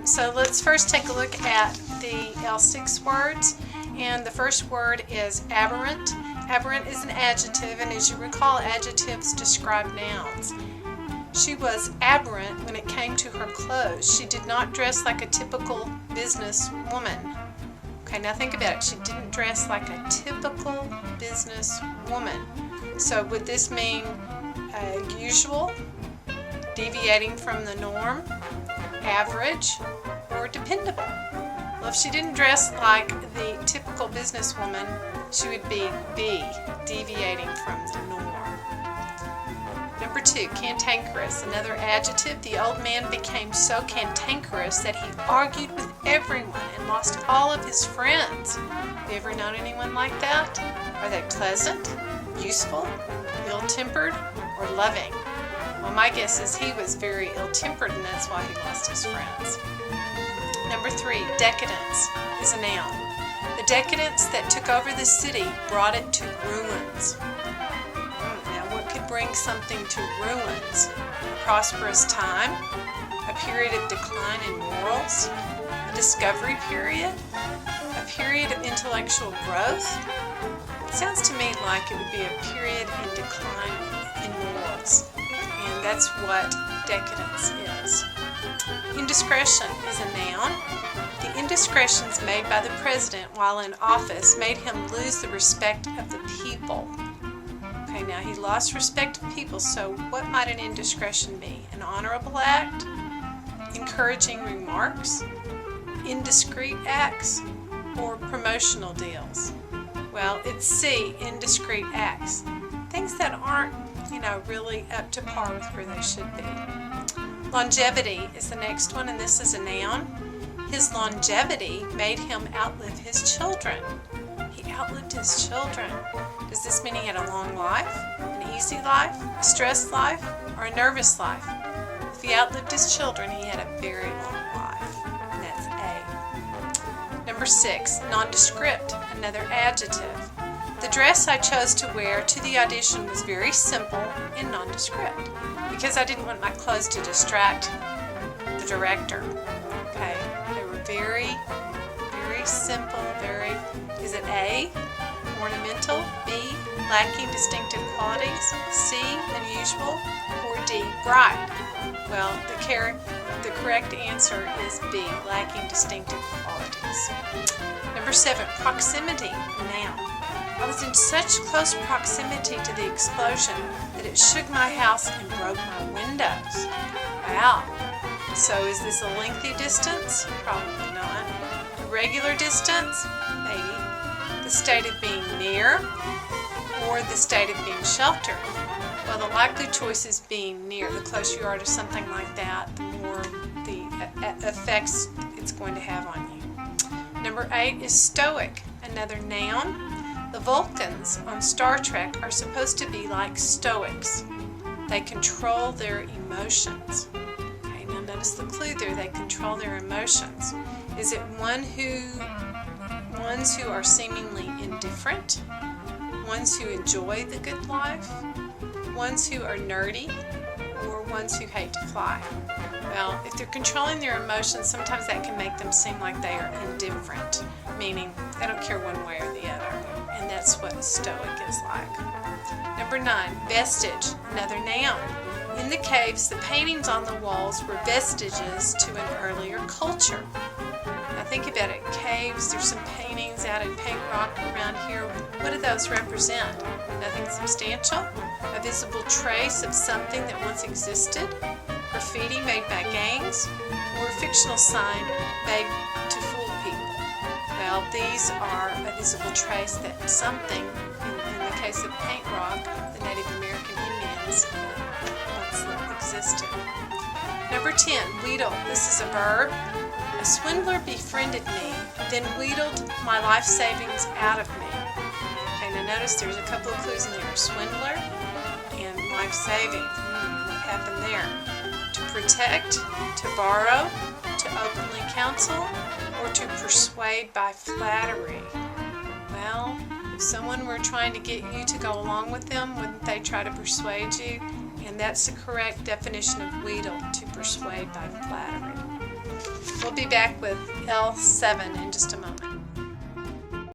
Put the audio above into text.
So let's first take a look at the L6 words, and the first word is aberrant. Aberrant is an adjective, and as you recall, adjectives describe nouns. She was aberrant when it came to her clothes. She did not dress like a typical business woman. Okay, now think about it. She didn't dress like a typical business woman. So would this mean usual, deviating from the norm, average, or dependable? Well, if she didn't dress like the typical businesswoman, she would be B, deviating from the norm. Number 2, cantankerous, another adjective. The old man became so cantankerous that he argued with everyone and lost all of his friends. Have you ever known anyone like that? Are they pleasant, useful, ill-tempered, or loving? Well, my guess is he was very ill-tempered, and that's why he lost his friends. Number 3, decadence is a noun. The decadence that took over the city brought it to ruins. Now, what could bring something to ruins? A prosperous time, a period of decline in morals, a discovery period, a period of intellectual growth. It sounds to me like it would be a period in decline in morals, and that's what decadence is. Indiscretion is a noun. The indiscretions made by the president while in office made him lose the respect of the people. Okay, now he lost respect of people, so what might an indiscretion be? An honorable act? Encouraging remarks? Indiscreet acts? Or promotional deals? Well, it's C, indiscreet acts. Things that aren't, really up to par with where they should be. Longevity is the next one, and this is a noun. His longevity made him outlive his children. He outlived his children. Does this mean he had a long life, an easy life, a stressed life, or a nervous life? If he outlived his children, he had a very long life, and that's A. Number 6, nondescript, another adjective. The dress I chose to wear to the audition was very simple and nondescript because I didn't want my clothes to distract the director. Okay, they were very, very simple, is it A, ornamental, B, lacking distinctive qualities, C, unusual, or D, bright? Well, the correct answer is B, lacking distinctive qualities. Number 7, proximity, noun. I was in such close proximity to the explosion that it shook my house and broke my windows. Wow. So is this a lengthy distance? Probably not. A regular distance? Maybe. The state of being near or the state of being sheltered? Well, the likely choice is being near. The closer you are to something like that, the more the effects it's going to have on you. Number 8 is stoic, another noun. The Vulcans on Star Trek are supposed to be like Stoics. They control their emotions. Okay, now notice the clue there. They control their emotions. Is it ones who are seemingly indifferent? Ones who enjoy the good life? Ones who are nerdy? Or ones who hate to fly? Well, if they're controlling their emotions, sometimes that can make them seem like they are indifferent, meaning they don't care one way or the other. And that's what a stoic is like. Number 9, vestige, another noun. In the caves, the paintings on the walls were vestiges to an earlier culture. Now think about it. Caves, there's some paintings out in Paint Rock around here. What do those represent? Nothing substantial? A visible trace of something that once existed? Graffiti made by gangs? Or a fictional sign made to fool people? Well, these are a visible trace that something, in the case of Paint Rock, the Native American Indians once existed. Number 10, wheedle. This is a verb. A swindler befriended me, then wheedled my life savings out of me. Okay, now notice there's a couple of clues in there. Swindler and life savings. What happened there? To protect, to borrow, to openly counsel, or to persuade by flattery. Well, if someone were trying to get you to go along with them, wouldn't they try to persuade you? And that's the correct definition of wheedle, to persuade by flattery. We'll be back with L7 in just a moment.